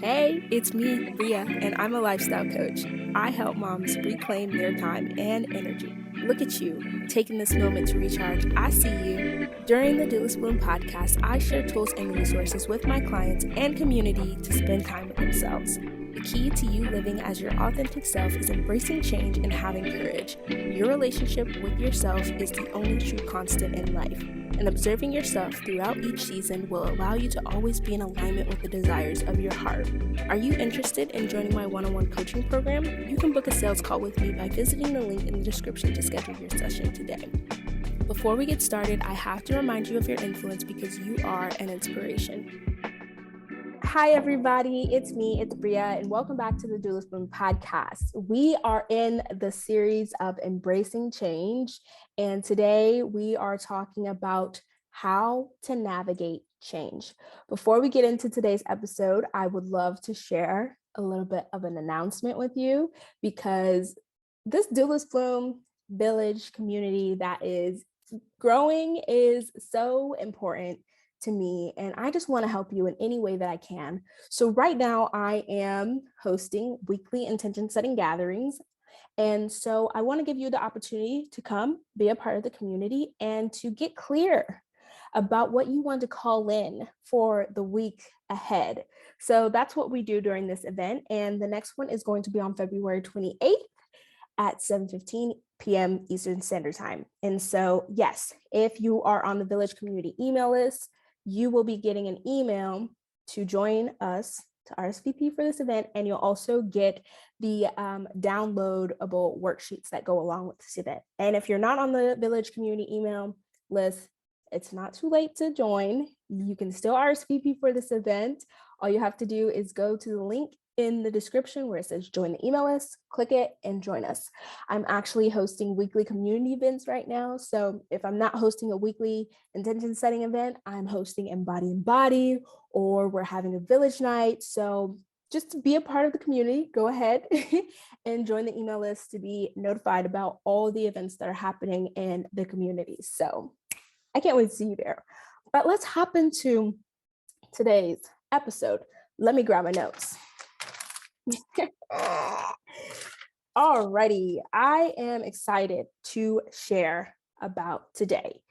Hey, it's me, Bria, and I'm a lifestyle coach. I help moms reclaim their time and energy. Look at you, taking this moment to recharge. I see you. During the Doulas Bloom podcast, I share tools and resources with my clients and community to spend time with themselves. The key to you living as your authentic self is embracing change and having courage. Your relationship with yourself is the only true constant in life, and observing yourself throughout each season will allow you to always be in alignment with the desires of your heart. Are you interested in joining my one-on-one coaching program? You can book a sales call with me by visiting the link in the description to schedule your session today. Before we get started, I have to remind you of your influence because you are an inspiration. Hi, everybody. It's me, it's Bria, and welcome back to the Doulas Bloom podcast. We are in the series of Embracing Change, and today we are talking about how to navigate change. Before we get into today's episode, I would love to share a little bit of an announcement with you because this Doulas Bloom village community that is growing is so important to me, and I just want to help you in any way that I can. So right now I am hosting weekly intention setting gatherings, and so I want to give you the opportunity to come be a part of the community and to get clear about what you want to call in for the week ahead. So that's what we do during this event, and the next one is going to be on February 28th at 7:15 p.m. Eastern Standard Time. And so, yes, if you are on the Village Community email list, you will be getting an email to join us to RSVP for this event, and you'll also get the downloadable worksheets that go along with this event. And if you're not on the Village Community email list, it's not too late to join. You can still RSVP for this event. All you have to do is go to the link in the description where it says join the email list, click it and join us. I'm actually hosting weekly community events right now. So if I'm not hosting a weekly intention setting event, I'm hosting Embody, or we're having a village night. So just to be a part of the community, go ahead and join the email list to be notified about all the events that are happening in the community. So I can't wait to see you there. But let's hop into today's episode. Let me grab my notes. Alrighty, I am excited to share about today.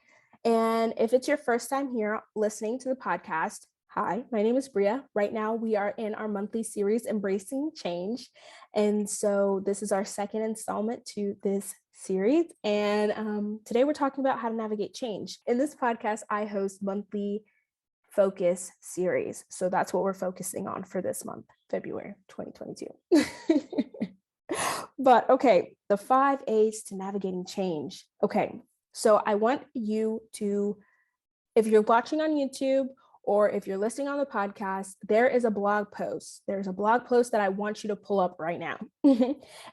And if it's your first time here listening to the podcast, hi, my name is Bria. Right now we are in our monthly series, Embracing Change. And so this is our second installment to this series. And today we're talking about how to navigate change. In this podcast, I host monthly focus series. So that's what we're focusing on for this month, February 2022. But okay, the 5 A's to navigating change. Okay, so I want you to, if you're watching on YouTube or if you're listening on the podcast, there is a blog post. There's a blog post that I want you to pull up right now.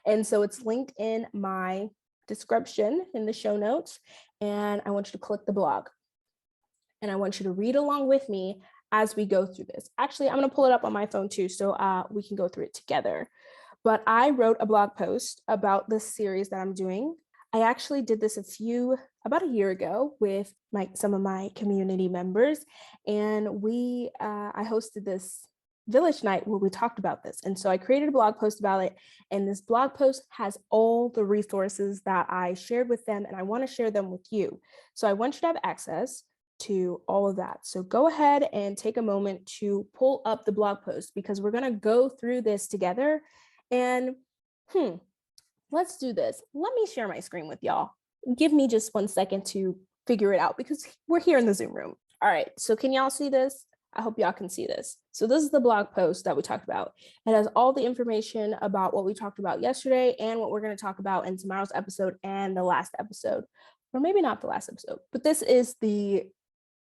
And so it's linked in my description in the show notes. And I want you to click the blog. And I want you to read along with me as we go through this. Actually, I'm going to pull it up on my phone too, so we can go through it together. But I wrote a blog post about this series that I'm doing. I actually did this about a year ago with some of my community members, and I hosted this village night where we talked about this. And so I created a blog post about it, and this blog post has all the resources that I shared with them, and I want to share them with you. So I want you to have access to all of that. So go ahead and take a moment to pull up the blog post because we're going to go through this together. And let's do this. Let me share my screen with y'all. Give me just 1 second to figure it out because we're here in the Zoom room. All right. So can y'all see this? I hope y'all can see this. So this is the blog post that we talked about. It has all the information about what we talked about yesterday and what we're going to talk about in tomorrow's episode and the last episode, or maybe not the last episode, but this is the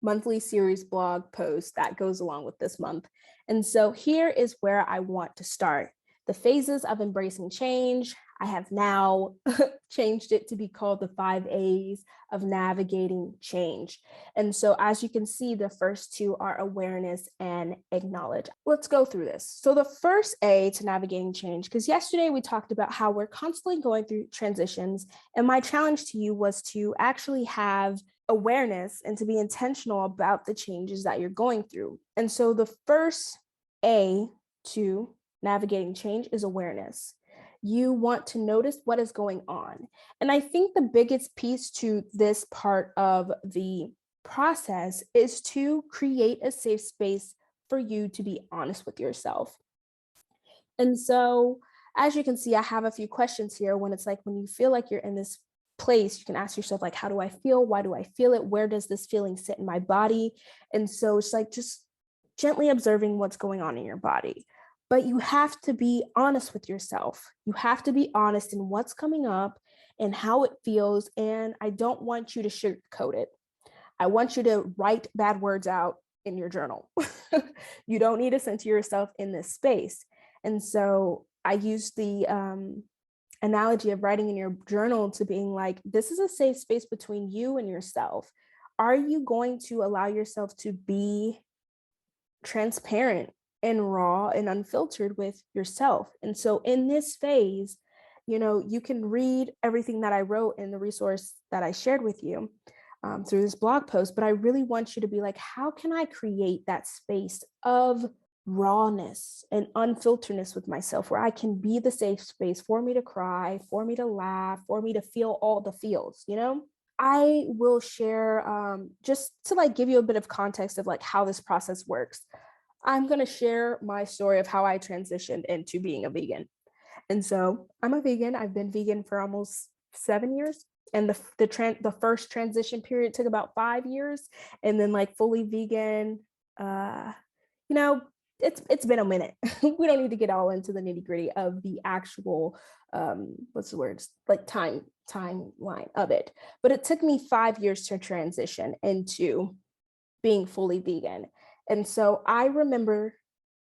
monthly series blog post that goes along with this month. And so here is where I want to start. The phases of embracing change. I have now changed it to be called the 5 A's of navigating change. And so as you can see, the first two are awareness and acknowledge. Let's go through this. So the first A to navigating change, because yesterday we talked about how we're constantly going through transitions. And my challenge to you was to actually have awareness and to be intentional about the changes that you're going through. And so the first A to navigating change is awareness. You want to notice what is going on. And I think the biggest piece to this part of the process is to create a safe space for you to be honest with yourself. And so, as you can see, I have a few questions here when it's like when you feel like you're in this place, you can ask yourself, like, how do I feel? Why do I feel it? Where does this feeling sit in my body? And so it's like just gently observing what's going on in your body. But you have to be honest with yourself. You have to be honest in what's coming up and how it feels. And I don't want you to sugarcoat it. I want you to write bad words out in your journal. You don't need to center yourself in this space. And so I use the analogy of writing in your journal to being like, this is a safe space between you and yourself. Are you going to allow yourself to be transparent and raw and unfiltered with yourself? And so in this phase, you can read everything that I wrote in the resource that I shared with you through this blog post, but I really want you to be like, how can I create that space of rawness and unfilteredness with myself where I can be the safe space for me to cry, for me to laugh, for me to feel all the feels, I will share just to like give you a bit of context of like how this process works. I'm going to share my story of how I transitioned into being a vegan. And so I'm a vegan. I've been vegan for almost 7 years. And the first transition period took about 5 years. And then like fully vegan, it's been a minute. We don't need to get all into the nitty gritty of the actual, what's the word, like timeline of it. But it took me 5 years to transition into being fully vegan. And so I remember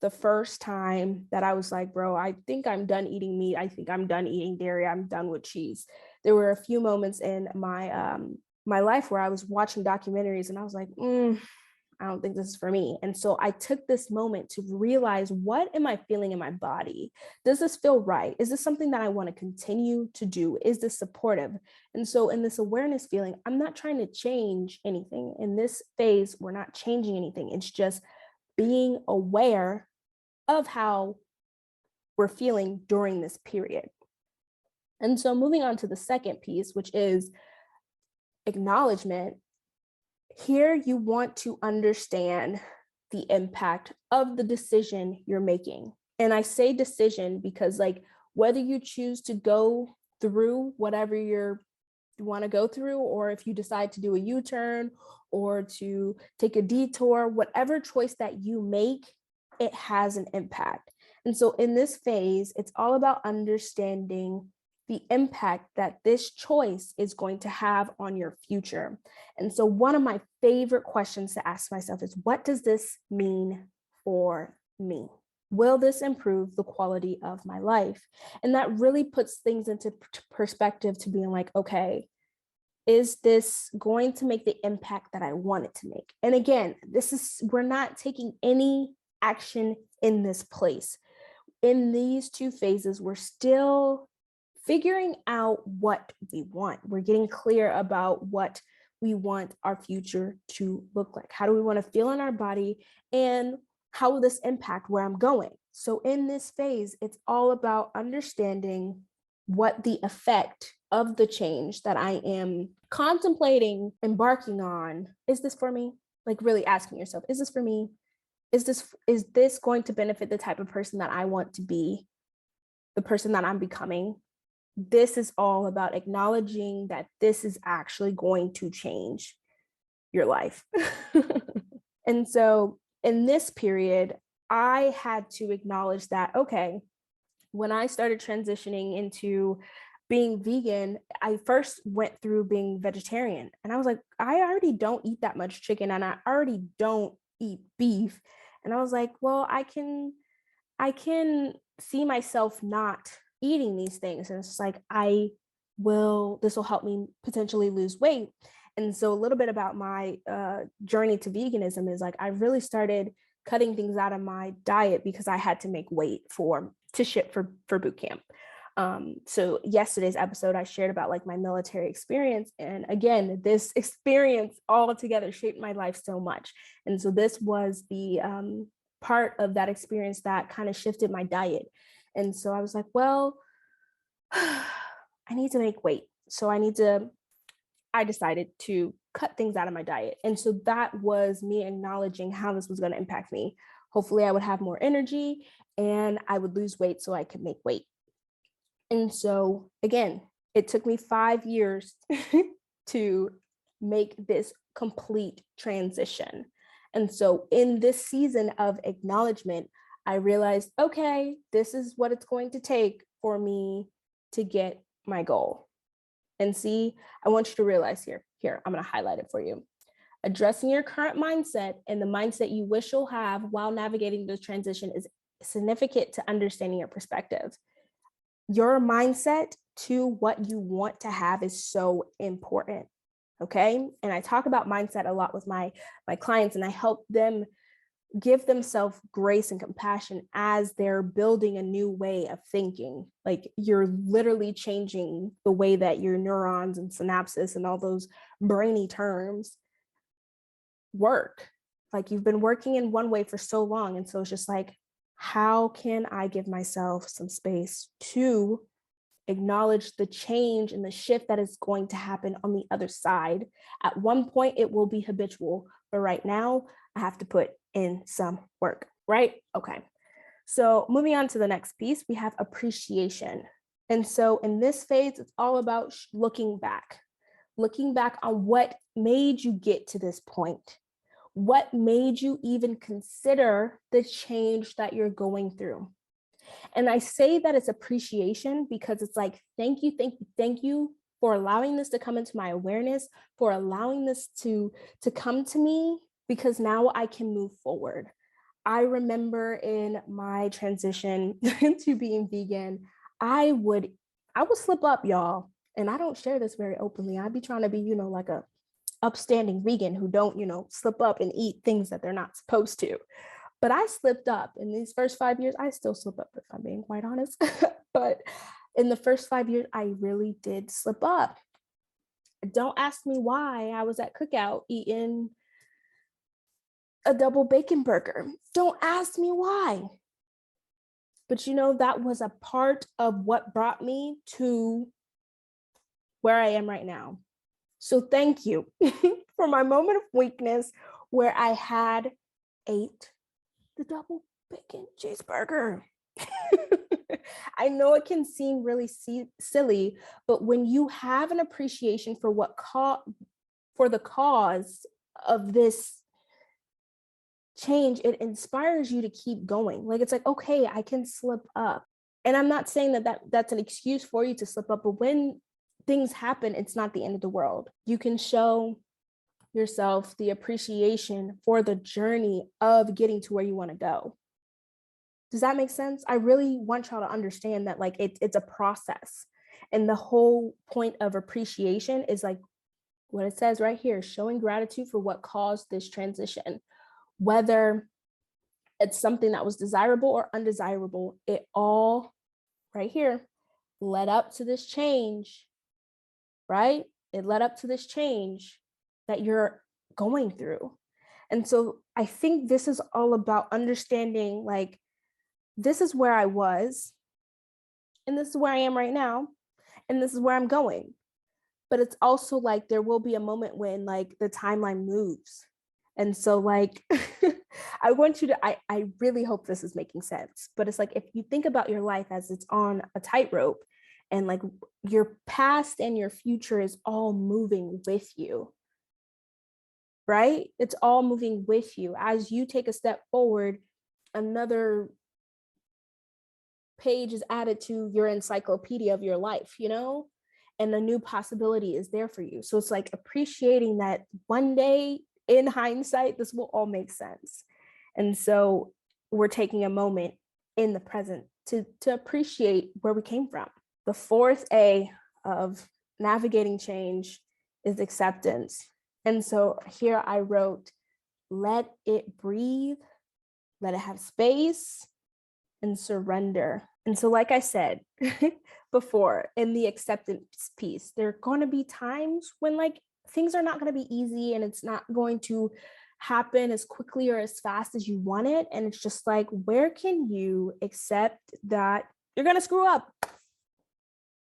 the first time that I was like, bro, I think I'm done eating meat. I think I'm done eating dairy. I'm done with cheese. There were a few moments in my life where I was watching documentaries and I was like, I don't think this is for me. And so I took this moment to realize, what am I feeling in my body? Does this feel right? Is this something that I want to continue to do? Is this supportive? And so in this awareness feeling, I'm not trying to change anything. In this phase, we're not changing anything. It's just being aware of how we're feeling during this period. And so moving on to the second piece, which is acknowledgement. Here you want to understand the impact of the decision you're making. And I say decision because like whether you choose to go through whatever you want to go through, or if you decide to do a U-turn or to take a detour, whatever choice that you make, it has an impact. And so in this phase, it's all about understanding the impact that this choice is going to have on your future. And so one of my favorite questions to ask myself is, what does this mean for me? Will this improve the quality of my life? And that really puts things into perspective to being like, okay, is this going to make the impact that I want it to make? And again, we're not taking any action in this place. In these two phases, we're still figuring out what we want. We're getting clear about what we want our future to look like. How do we want to feel in our body? And how will this impact where I'm going? So in this phase, it's all about understanding what the effect of the change that I am contemplating embarking on, is this for me? Like really asking yourself, is this for me? Is this going to benefit the type of person that I want to be, the person that I'm becoming? This is all about acknowledging that this is actually going to change your life. And so in this period, I had to acknowledge that, okay, when I started transitioning into being vegan, I first went through being vegetarian. And I was like, I already don't eat that much chicken and I already don't eat beef. And I was like, well, I can see myself not eating these things. And it's like, this will help me potentially lose weight. And so a little bit about my journey to veganism is like, I really started cutting things out of my diet because I had to make weight to ship for boot camp. So yesterday's episode, I shared about like my military experience. And again, this experience all together shaped my life so much. And so this was the part of that experience that kind of shifted my diet. And so I was like, well, I need to make weight. So I decided to cut things out of my diet. And so that was me acknowledging how this was going to impact me. Hopefully I would have more energy and I would lose weight so I could make weight. And so again, it took me 5 years to make this complete transition. And so in this season of acknowledgement, I realized, okay, this is what it's going to take for me to get my goal. And see, I want you to realize here, I'm going to highlight it for you. Addressing your current mindset and the mindset you wish you'll have while navigating this transition is significant to understanding your perspective. Your mindset to what you want to have is so important. Okay. And I talk about mindset a lot with my clients, and I help them give themselves grace and compassion as they're building a new way of thinking. Like you're literally changing the way that your neurons and synapses and all those brainy terms work. Like you've been working in one way for so long. And so it's just like, how can I give myself some space to acknowledge the change and the shift that is going to happen on the other side? At one point, it will be habitual, but right now, I have to put in some work, right? Okay. So moving on to the next piece, we have appreciation. And so in this phase, it's all about looking back on what made you get to this point. What made you even consider the change that you're going through? And I say that it's appreciation because it's like, thank you for allowing this to come into my awareness, for allowing this to come to me, because now I can move forward. I remember in my transition to being vegan, I would slip up, y'all. And I don't share this very openly. I'd be trying to be, like a upstanding vegan who don't, slip up and eat things that they're not supposed to. But I slipped up in these first 5 years. I still slip up, if I'm being quite honest. But in the first 5 years, I really did slip up. Don't ask me why I was at Cookout eating a double bacon burger. Don't ask me why. But that was a part of what brought me to where I am right now. So thank you for my moment of weakness where I had ate the double bacon cheeseburger. I know it can seem really silly, but when you have an appreciation for for the cause of this change, it inspires you to keep going. Like, it's like, okay, I can slip up. And I'm not saying that's an excuse for you to slip up, but when things happen, it's not the end of the world. You can show yourself the appreciation for the journey of getting to where you want to go. Does that make sense? I really want y'all to understand that like it's a process. And the whole point of appreciation is like what it says right here, showing gratitude for what caused this transition. Whether it's something that was desirable or undesirable, it all right here led up to this change, right? It led up to this change that you're going through. And so I think this is all about understanding, like, this is where I was, and this is where I am right now, and this is where I'm going. But it's also like there will be a moment when like the timeline moves. And so like, I want you to, I really hope this is making sense, but it's like, if you think about your life as it's on a tightrope and like your past and your future is all moving with you, right? It's all moving with you. As you take a step forward, another page is added to your encyclopedia of your life, and a new possibility is there for you. So it's like appreciating that one day in hindsight, this will all make sense. And so we're taking a moment in the present to appreciate where we came from. The fourth A of navigating change is acceptance. And so here I wrote, let it breathe, let it have space, and surrender. And so like I said before, in the acceptance piece, there are going to be times when like things are not going to be easy and it's not going to happen as quickly or as fast as you want it. And it's just like, where can you accept that you're going to screw up?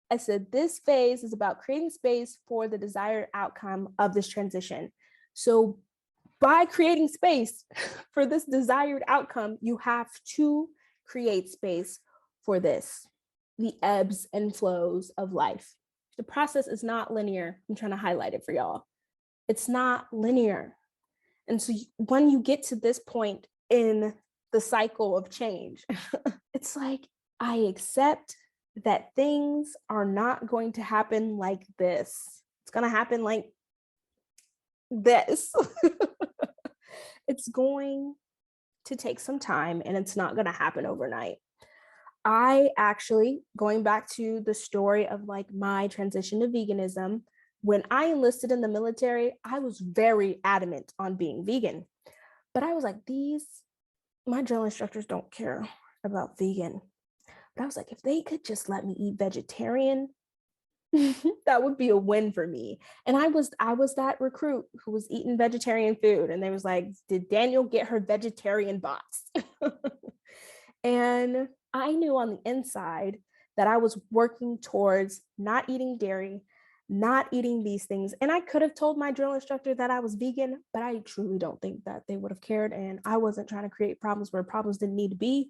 I said, this phase is about creating space for the desired outcome of this transition. So by creating space for this desired outcome, you have to create space for this, the ebbs and flows of life. The process is not linear. I'm trying to highlight it for y'all. It's not linear. And so when you get to this point in the cycle of change, it's like, I accept that things are not going to happen like this. It's going to happen like this. It's going to take some time, and it's not going to happen overnight. I actually, going back to the story of like my transition to veganism, when I enlisted in the military, I was very adamant on being vegan. But I was like, my drill instructors don't care about vegan. But I was like, if they could just let me eat vegetarian, that would be a win for me. And I was that recruit who was eating vegetarian food. And they was like, did Daniel get her vegetarian box? And I knew on the inside that I was working towards not eating dairy, not eating these things. And I could have told my drill instructor that I was vegan, but I truly don't think that they would have cared. And I wasn't trying to create problems where problems didn't need to be.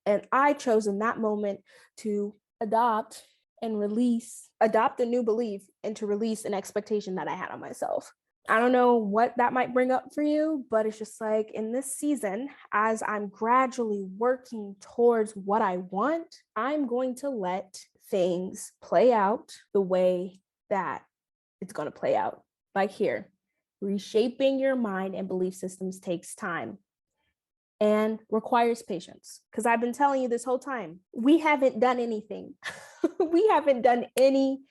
And I chose in that moment to adopt a new belief, and to release an expectation that I had on myself. I don't know what that might bring up for you, but it's just like in this season, as I'm gradually working towards what I want, I'm going to let things play out the way that it's going to play out. Like here, reshaping your mind and belief systems takes time and requires patience. Because I've been telling you this whole time, we haven't done anything. We haven't done anything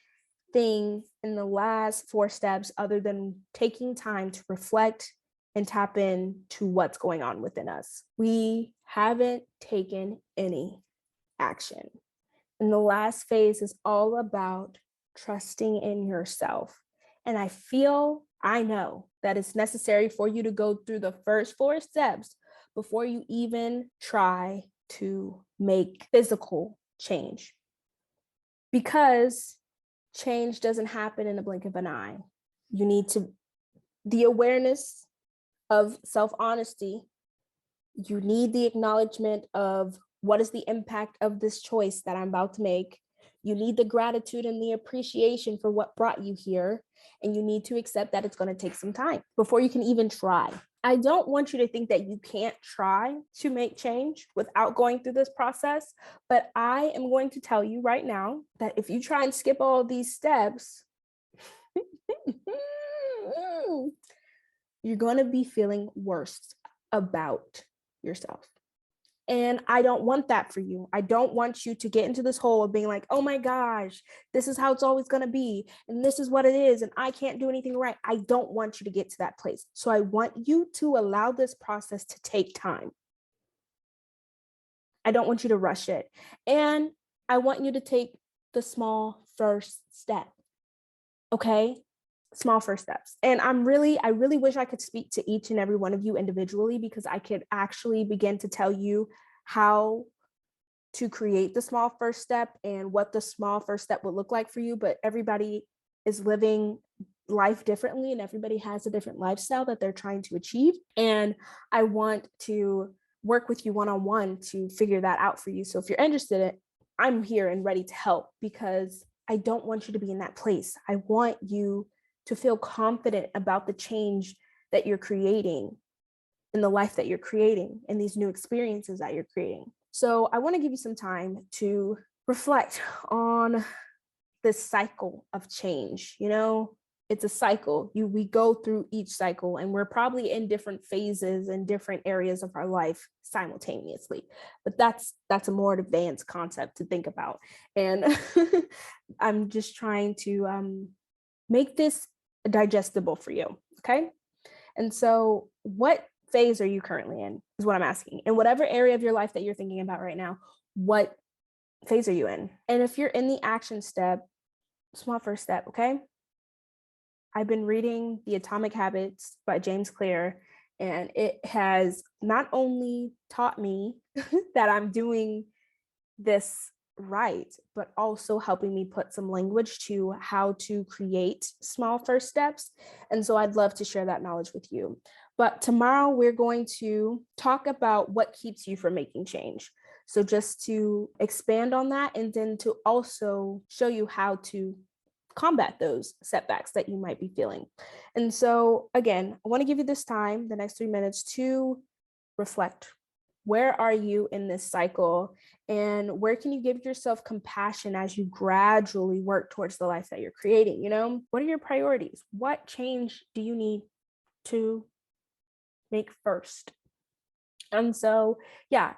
in the last 4 steps other than taking time to reflect and tap into what's going on within us. We haven't taken any action. And the last phase is all about trusting in yourself. And I know that it's necessary for you to go through the first 4 steps before you even try to make physical change. Because change doesn't happen in a blink of an eye. You need the awareness of self-honesty. You need the acknowledgement of what is the impact of this choice that I'm about to make. You need the gratitude and the appreciation for what brought you here. And you need to accept that it's going to take some time before you can even try. I don't want you to think that you can't try to make change without going through this process, but I am going to tell you right now that if you try and skip all these steps, you're going to be feeling worse about yourself. And I don't want that for you. I don't want you to get into this hole of being like, oh my gosh, this is how it's always going to be. And this is what it is. And I can't do anything right. I don't want you to get to that place. So I want you to allow this process to take time. I don't want you to rush it. And I want you to take the small first step. Okay? Small first steps. And I really wish I could speak to each and every one of you individually, because I could actually begin to tell you how to create the small first step and what the small first step would look like for you. But everybody is living life differently, and everybody has a different lifestyle that they're trying to achieve. And I want to work with you one-on-one to figure that out for you. So if you're interested, I'm here and ready to help, because I don't want you to be in that place. I want you to feel confident about the change that you're creating in the life that you're creating and these new experiences that you're creating. So I want to give you some time to reflect on this cycle of change. You know, it's a cycle. We go through each cycle, and we're probably in different phases and different areas of our life simultaneously. But that's a more advanced concept to think about. And I'm just trying to make this digestible for you. Okay. And so what phase are you currently in is what I'm asking. In whatever area of your life that you're thinking about right now, what phase are you in? And if you're in the action step, small first step. Okay. I've been reading The Atomic Habits by James Clear, And it has not only taught me that I'm doing this right, but also helping me put some language to how to create small first steps. And so I'd love to share that knowledge with you. But tomorrow we're going to talk about what keeps you from making change. So just to expand on that, and then to also show you how to combat those setbacks that you might be feeling. And so again, I want to give you this time, the next 3 minutes, to reflect. Where are you in this cycle? And where can you give yourself compassion as you gradually work towards the life that you're creating? What are your priorities? What change do you need to make first? And so,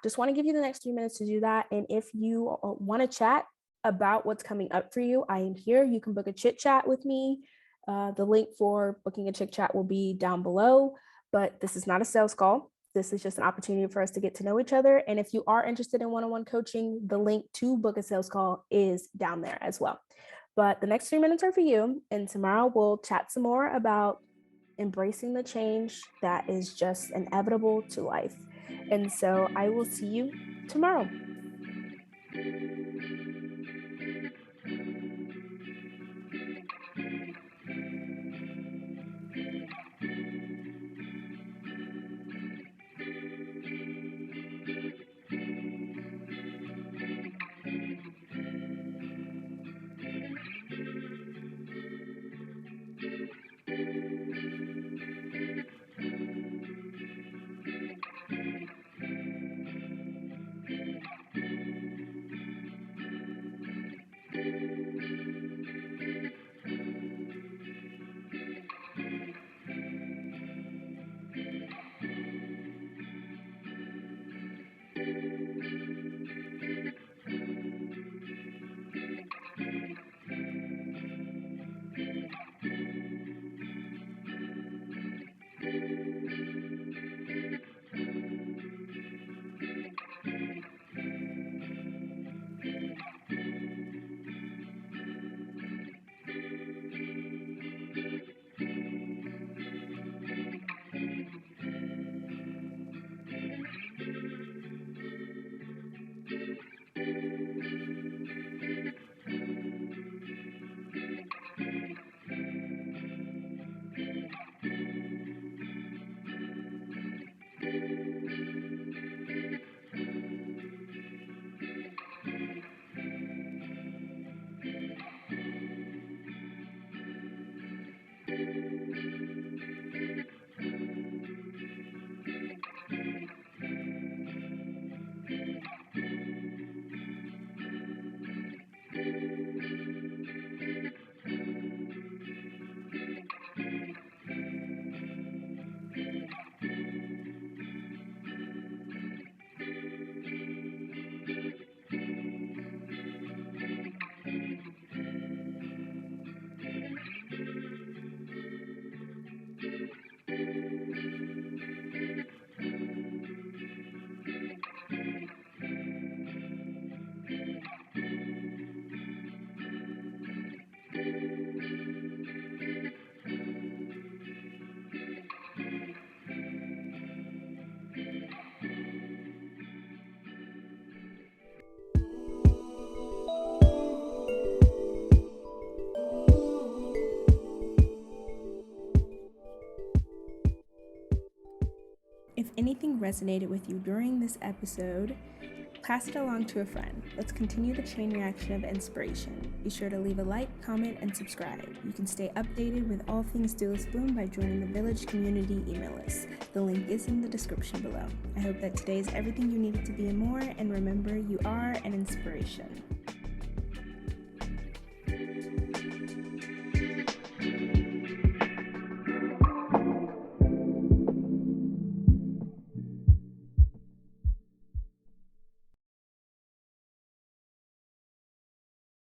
just want to give you the next 3 minutes to do that. And if you want to chat about what's coming up for you, I am here. You can book a chit chat with me. The link for booking a chit chat will be down below, but this is not a sales call. This is just an opportunity for us to get to know each other. And if you are interested in one-on-one coaching, the link to book a sales call is down there as well. But the next 3 minutes are for you. And tomorrow we'll chat some more about embracing the change that is just inevitable to life. And so I will see you tomorrow. If anything resonated with you during this episode, pass it along to a friend. Let's continue the chain reaction of inspiration. Be sure to leave a like, comment, and subscribe. You can stay updated with all things Duelist Bloom by joining the Village community email list. The link is in the description below. I hope that today is everything you needed to be and more, and remember, you are an inspiration.